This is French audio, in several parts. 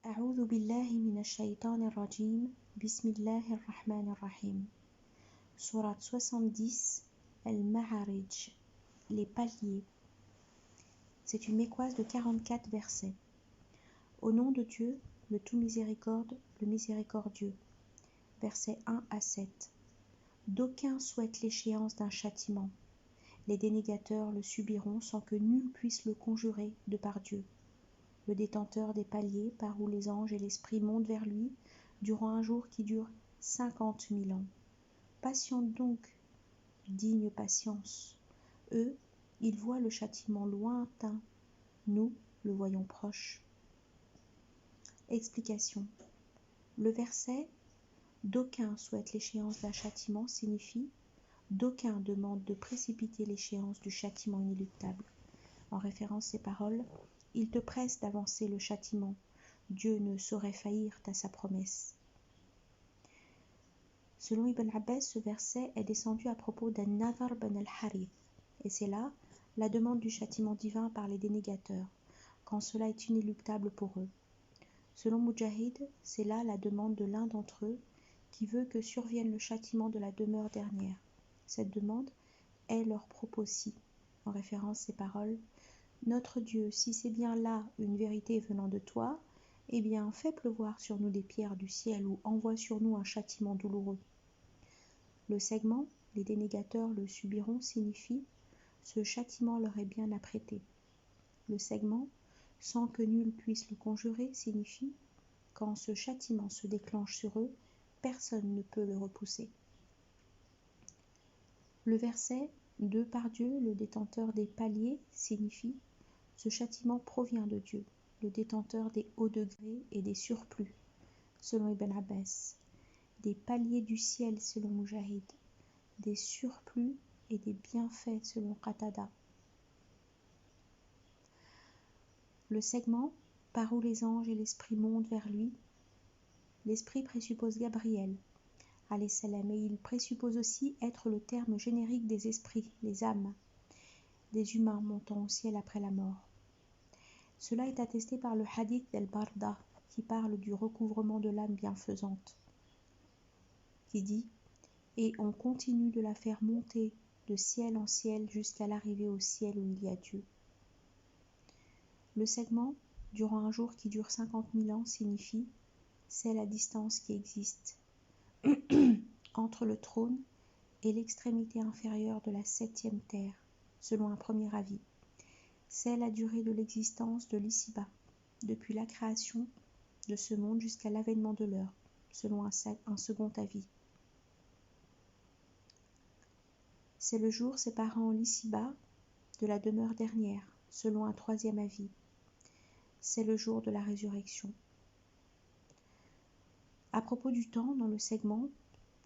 أعوذ بالله من الشيطان الرجيم بسم الله الرحمن الرحيم. Sourate 70, Al-Ma'arij, les paliers. C'est une mécoise de 44 versets. Au nom de Dieu, le tout miséricorde, le miséricordieux. Versets 1 à 7. D'aucuns souhaitent l'échéance d'un châtiment. Les dénégateurs le subiront sans que nul puisse le conjurer de par Dieu. Le détenteur des paliers par où les anges et l'esprit montent vers lui durant un jour qui dure 50 000 ans. Patiente donc, digne patience. Eux, ils voient le châtiment lointain, nous le voyons proche. Explication. Le verset « D'aucuns souhaitent l'échéance d'un châtiment » signifie « D'aucuns demandent de précipiter l'échéance du châtiment inéluctable ». En référence ces paroles, il te presse d'avancer le châtiment. Dieu ne saurait faillir à sa promesse. Selon Ibn Abbas, ce verset est descendu à propos d'An-Nadhr ben al-Harith, et c'est là la demande du châtiment divin par les dénégateurs, quand cela est inéluctable pour eux. Selon Mujahid, c'est là la demande de l'un d'entre eux qui veut que survienne le châtiment de la demeure dernière. Cette demande est leur propos-ci, en référence ces paroles. Notre Dieu, si c'est bien là une vérité venant de toi, eh bien fais pleuvoir sur nous des pierres du ciel ou envoie sur nous un châtiment douloureux. Le segment, les dénégateurs le subiront, signifie ce châtiment leur est bien apprêté. Le segment, sans que nul puisse le conjurer, signifie quand ce châtiment se déclenche sur eux, personne ne peut le repousser. Le verset de par Dieu, le détenteur des paliers, signifie ce châtiment provient de Dieu, le détenteur des hauts degrés et des surplus, selon Ibn Abbas, des paliers du ciel, selon Mujahid, des surplus et des bienfaits, selon Qatada. Le segment, par où les anges et l'esprit montent vers lui, l'esprit présuppose Gabriel, alayhi salam, et il présuppose aussi être le terme générique des esprits, les âmes, des humains montant au ciel après la mort. Cela est attesté par le hadith d'Al-Barda, qui parle du recouvrement de l'âme bienfaisante, qui dit « Et on continue de la faire monter de ciel en ciel jusqu'à l'arrivée au ciel où il y a Dieu. » Le segment, durant un jour qui dure 50 000 ans, signifie « C'est la distance qui existe entre le trône et l'extrémité inférieure de la 7e terre, selon un premier avis. C'est la durée de l'existence de l'ici-bas, depuis la création de ce monde jusqu'à l'avènement de l'heure, selon un second avis. C'est le jour séparant l'ici-bas de la demeure dernière, selon un troisième avis. C'est le jour de la résurrection. À propos du temps, dans le segment,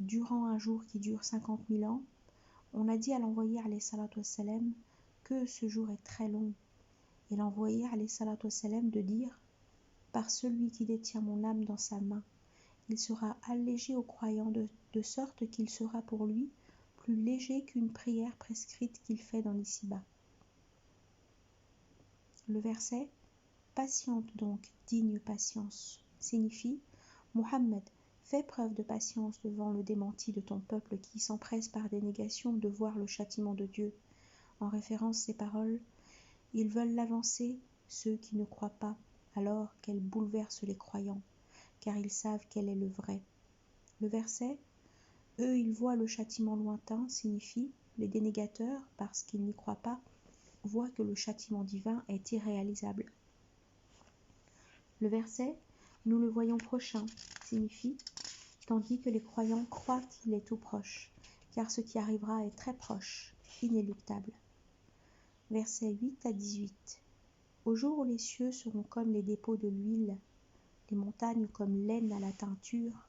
durant un jour qui dure 50 000 ans, on a dit à l'envoyé alayhi salatu wassalam que ce jour est très long, et l'envoyé alayhi salatu wassalam de dire « Par celui qui détient mon âme dans sa main, il sera allégé aux croyants de sorte qu'il sera pour lui plus léger qu'une prière prescrite qu'il fait dans l'ici-bas. » Le verset « Patiente donc, digne patience » signifie « Muhammad, fais preuve de patience devant le démenti de ton peuple qui s'empresse par des négations de voir le châtiment de Dieu. » En référence ces paroles, ils veulent l'avancer, ceux qui ne croient pas, alors qu'elle bouleverse les croyants, car ils savent quel est le vrai. Le verset « Eux, ils voient le châtiment lointain » signifie « Les dénégateurs, parce qu'ils n'y croient pas, voient que le châtiment divin est irréalisable. » Le verset « Nous le voyons prochain » signifie « Tandis que les croyants croient qu'il est tout proche, car ce qui arrivera est très proche, inéluctable. » Versets 8 à 18. Au jour où les cieux seront comme les dépôts de l'huile, les montagnes comme laine à la teinture,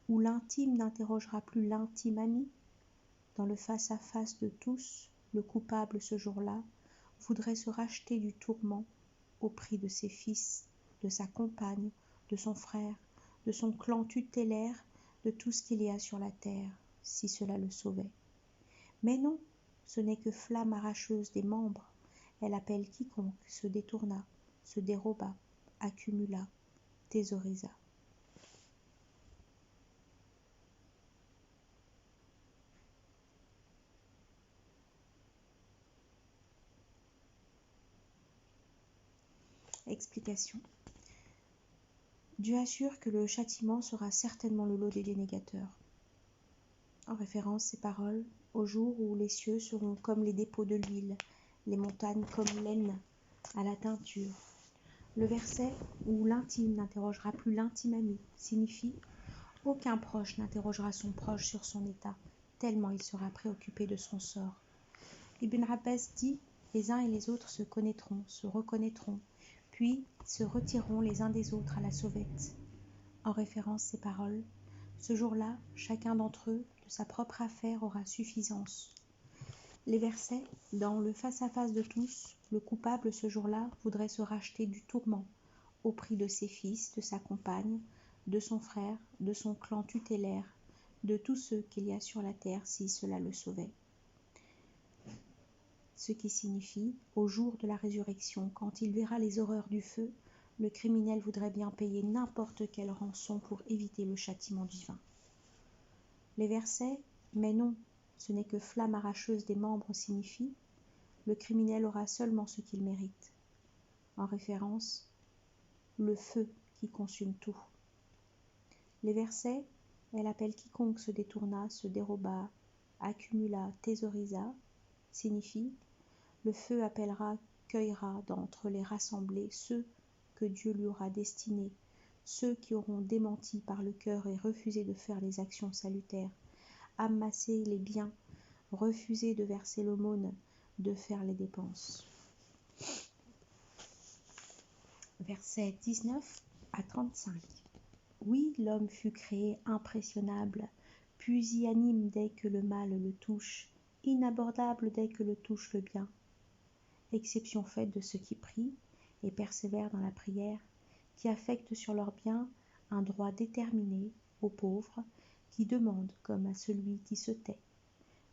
où l'intime n'interrogera plus l'intime ami, dans le face-à-face de tous, le coupable ce jour-là voudrait se racheter du tourment au prix de ses fils, de sa compagne, de son frère, de son clan tutélaire, de tout ce qu'il y a sur la terre, si cela le sauvait. Mais non, ce n'est que flamme arracheuse des membres. Elle appelle quiconque se détourna, se déroba, accumula. thésaurisa. Explication. Dieu assure que le châtiment sera certainement le lot des dénégateurs. En référence, ces paroles, au jour où les cieux seront comme les dépôts de l'huile, les montagnes comme laine à la teinture. Le verset où l'intime n'interrogera plus l'intime ami signifie « Aucun proche n'interrogera son proche sur son état, tellement il sera préoccupé de son sort. » Ibn Abbas dit « Les uns et les autres se connaîtront, se reconnaîtront, puis se retireront les uns des autres à la sauvette. » En référence ces paroles, ce jour-là, chacun d'entre eux, de sa propre affaire, aura suffisance. Les versets, dans le face-à-face de tous, le coupable ce jour-là voudrait se racheter du tourment, au prix de ses fils, de sa compagne, de son frère, de son clan tutélaire, de tous ceux qu'il y a sur la terre si cela le sauvait. Ce qui signifie, au jour de la résurrection, quand il verra les horreurs du feu, le criminel voudrait bien payer n'importe quelle rançon pour éviter le châtiment divin. Les versets « Mais non, ce n'est que flamme arracheuse des membres » signifient « Le criminel aura seulement ce qu'il mérite ». En référence, le feu qui consume tout. Les versets « Elle appelle quiconque se détourna, se déroba, accumula, thésaurisa » signifient « Le feu appellera, cueillera d'entre les rassemblés ceux que Dieu lui aura destinés, ceux qui auront démenti par le cœur et refusé de faire les actions salutaires, amassé les biens, refusé de verser l'aumône, de faire les dépenses. » Versets 19 à 35. Oui, l'homme fut créé impressionnable, pusillanime dès que le mal le touche, inabordable dès que le touche le bien. Exception faite de ceux qui prient et persévèrent dans la prière, qui affectent sur leur bien un droit déterminé aux pauvres, qui demandent comme à celui qui se tait.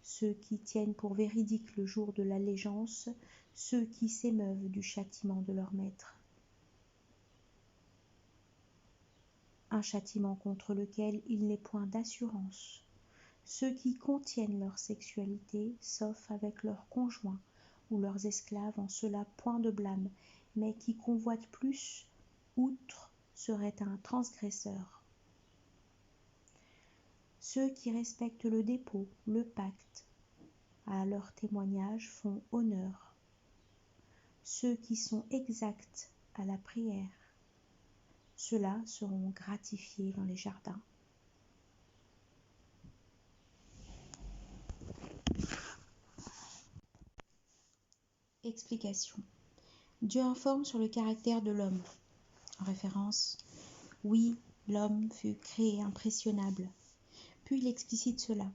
Ceux qui tiennent pour véridique le jour de l'allégeance, ceux qui s'émeuvent du châtiment de leur maître. Un châtiment contre lequel il n'est point d'assurance. Ceux qui contiennent leur sexualité, sauf avec leurs conjoints ou leurs esclaves, en cela point de blâme, mais qui convoitent plus, outre, serait un transgresseur. Ceux qui respectent le dépôt, le pacte, à leur témoignage font honneur. Ceux qui sont exacts à la prière, ceux-là seront gratifiés dans les jardins. Explication. Dieu informe sur le caractère de l'homme. En référence, oui, l'homme fut créé impressionnable. Puis il explicite cela.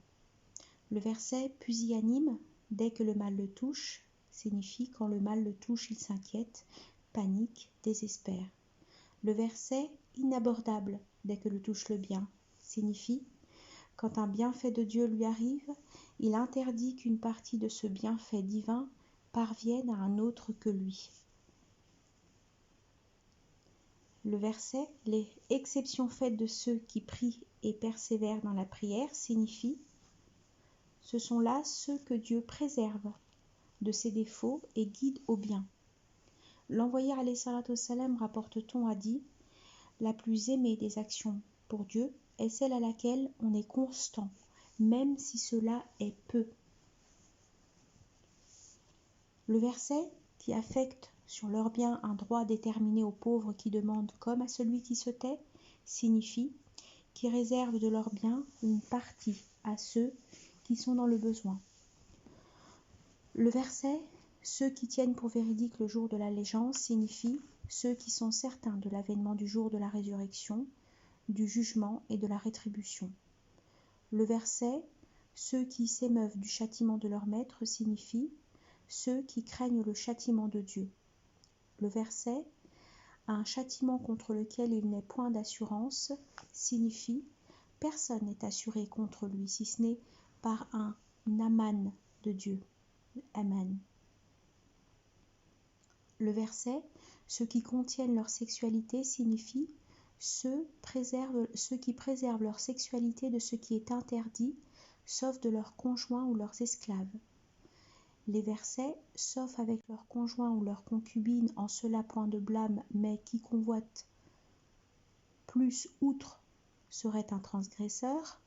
Le verset pusillanime, dès que le mal le touche, signifie quand le mal le touche, il s'inquiète, panique, désespère. Le verset inabordable, dès que le touche le bien, signifie quand un bienfait de Dieu lui arrive, il interdit qu'une partie de ce bienfait divin parvienne à un autre que lui. Le verset « Les exceptions faites de ceux qui prient et persévèrent dans la prière » signifie « Ce sont là ceux que Dieu préserve de ses défauts et guide au bien. » L'envoyé alayhi salatu wassalam, rapporte-t-on, a dit « La plus aimée des actions pour Dieu est celle à laquelle on est constant, même si cela est peu. » Le verset qui affecte sur leur bien un droit déterminé aux pauvres qui demandent comme à celui qui se tait signifie qui réserve de leur bien une partie à ceux qui sont dans le besoin. Le verset ceux qui tiennent pour véridique le jour de l'allégeance signifie ceux qui sont certains de l'avènement du jour de la résurrection, du jugement et de la rétribution. Le verset ceux qui s'émeuvent du châtiment de leur maître signifie ceux qui craignent le châtiment de Dieu. Le verset « un châtiment contre lequel il n'est point d'assurance » signifie « personne n'est assuré contre lui, si ce n'est par un aman de Dieu. » Amen. Le verset « ceux qui contiennent leur sexualité » signifie « ceux qui préservent leur sexualité de ce qui est interdit, sauf de leurs conjoints ou leurs esclaves. Les versets, sauf avec leurs conjoints ou leurs concubines, en cela point de blâme, mais qui convoite plus outre serait un transgresseur,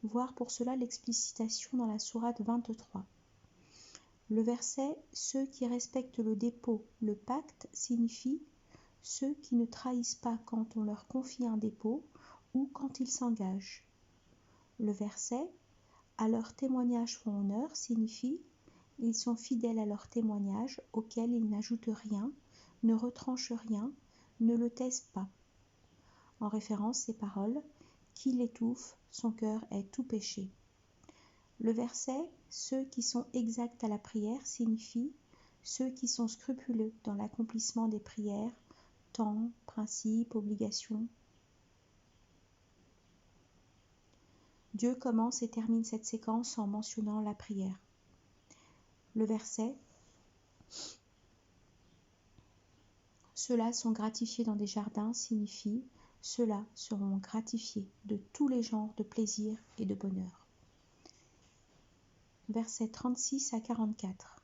voir pour cela l'explicitation dans la sourate 23. Le verset « Ceux qui respectent le dépôt, le pacte » signifie ceux qui ne trahissent pas quand on leur confie un dépôt ou quand ils s'engagent. Le verset « À leur témoignage font honneur » signifie ils sont fidèles à leur témoignage auquel ils n'ajoutent rien, ne retranchent rien, ne le taisent pas. En référence ces paroles « Qui l'étouffe, son cœur est tout péché ». Le verset « Ceux qui sont exacts à la prière » signifie ceux qui sont scrupuleux dans l'accomplissement des prières, temps, principes, obligations. Dieu commence et termine cette séquence en mentionnant la prière. Le verset « Ceux-là sont gratifiés dans des jardins » signifie « Ceux-là seront gratifiés de tous les genres de plaisir et de bonheur ». Versets 36 à 44.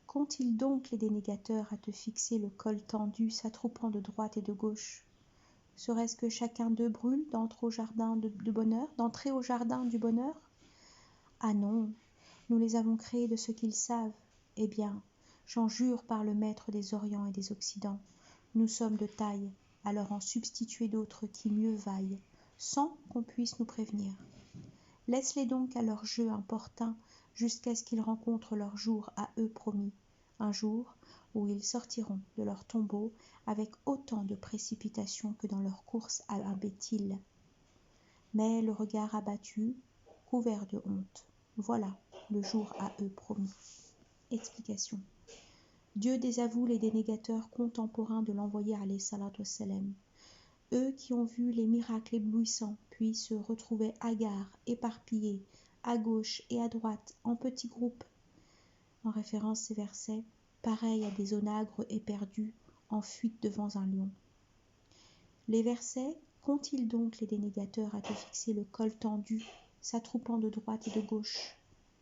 Qu'ont-ils donc les dénégateurs à te fixer le col tendu, s'attroupant de droite et de gauche? Serait-ce que chacun d'eux brûle d'entrer au jardin du bonheur? Ah non, nous les avons créés de ce qu'ils savent. Eh bien, j'en jure par le maître des Orients et des Occidents, nous sommes de taille à leur en substituer d'autres qui mieux vaillent, sans qu'on puisse nous prévenir. Laisse-les donc à leur jeu importun jusqu'à ce qu'ils rencontrent leur jour à eux promis, un jour où ils sortiront de leur tombeau avec autant de précipitation que dans leur course à l'imbécile. Mais le regard abattu, couvert de honte, voilà le jour à eux promis. Explication. Dieu désavoue les dénégateurs contemporains de l'envoyé alayhi salatu wassalam. Eux qui ont vu les miracles éblouissants, puis se retrouvaient hagards, éparpillés, à gauche et à droite, en petits groupes. En référence ces versets, pareils à des onagres éperdus, en fuite devant un lion. Les versets « Qu'ont-ils donc les dénégateurs à te fixer le col tendu, s'attroupant de droite et de gauche »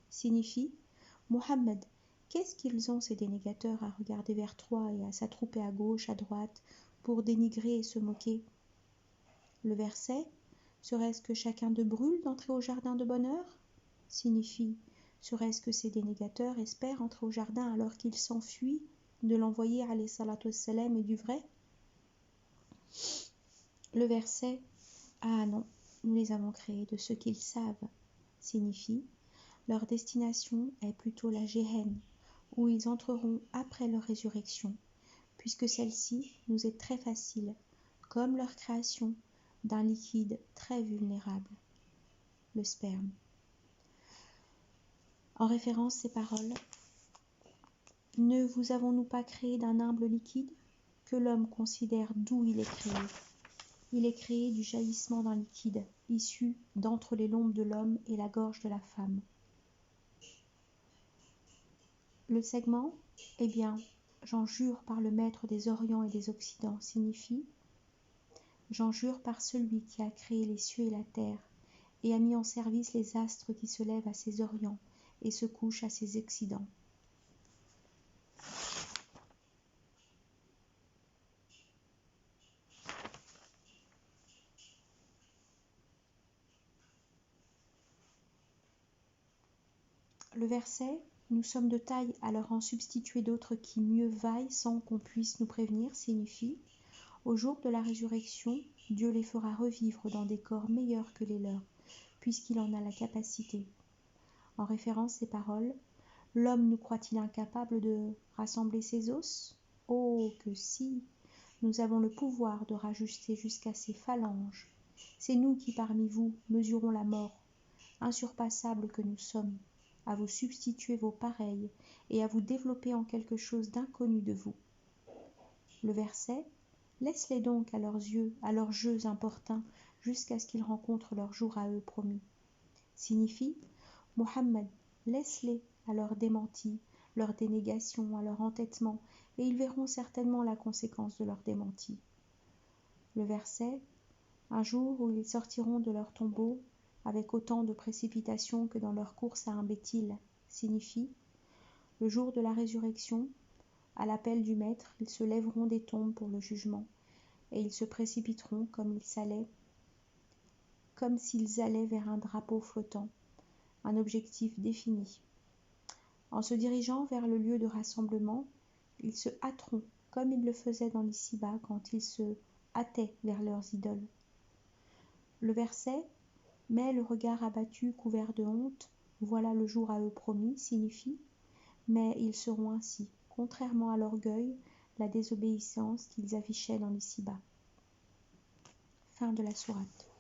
signifient « Mohammed, qu'est-ce qu'ils ont ces dénégateurs à regarder vers toi et à s'attrouper à gauche, à droite, pour dénigrer et se moquer ?» Le verset « Serait-ce que chacun d'eux brûle d'entrer au jardin de bonheur ?» signifie « Serait-ce que ces dénégateurs espèrent entrer au jardin alors qu'ils s'enfuient de l'envoyé alayhi salatu wassalam et du vrai ?» Le verset « Ah non, nous les avons créés de ce qu'ils savent » signifie « Leur destination est plutôt la Géhenne, où ils entreront après leur résurrection, puisque celle-ci nous est très facile, comme leur création d'un liquide très vulnérable, le sperme. » En référence ces paroles, « Ne vous avons-nous pas créé d'un humble liquide que l'homme considère d'où il est créé ? Il est créé du jaillissement d'un liquide, issu d'entre les lombes de l'homme et la gorge de la femme. » Le segment « Eh bien, j'en jure par le maître des Orients et des Occidents » signifie « J'en jure par celui qui a créé les cieux et la terre et a mis en service les astres qui se lèvent à ses orients et se couchent à ses occidents. » Le verset « Nous sommes de taille à leur en substituer d'autres qui mieux vaillent sans qu'on puisse nous prévenir » signifie « Au jour de la résurrection, Dieu les fera revivre dans des corps meilleurs que les leurs, puisqu'il en a la capacité. » En référence ces paroles, « L'homme nous croit-il incapable de rassembler ses os ? Oh, que si ! Nous avons le pouvoir de rajuster jusqu'à ses phalanges. C'est nous qui parmi vous mesurons la mort, insurpassables que nous sommes, à vous substituer vos pareils et à vous développer en quelque chose d'inconnu de vous. » Le verset « Laisse-les donc à leurs jeux importuns jusqu'à ce qu'ils rencontrent leur jour à eux promis » signifie « Mohammed, laisse-les à leur démenti, leur dénégation, à leur entêtement, et ils verront certainement la conséquence de leur démenti. » Le verset « Un jour où ils sortiront de leur tombeau avec autant de précipitation que dans leur course à imbécile » signifie « Le jour de la résurrection, à l'appel du Maître, ils se lèveront des tombes pour le jugement, et ils se précipiteront comme s'ils allaient vers un drapeau flottant, un objectif défini. En se dirigeant vers le lieu de rassemblement, ils se hâteront comme ils le faisaient dans l'ici-bas quand ils se hâtaient vers leurs idoles. » Le verset « Mais le regard abattu, couvert de honte, voilà le jour à eux promis » signifie « Mais ils seront ainsi, contrairement à l'orgueil, la désobéissance qu'ils affichaient dans l'ici-bas. » Fin de la sourate.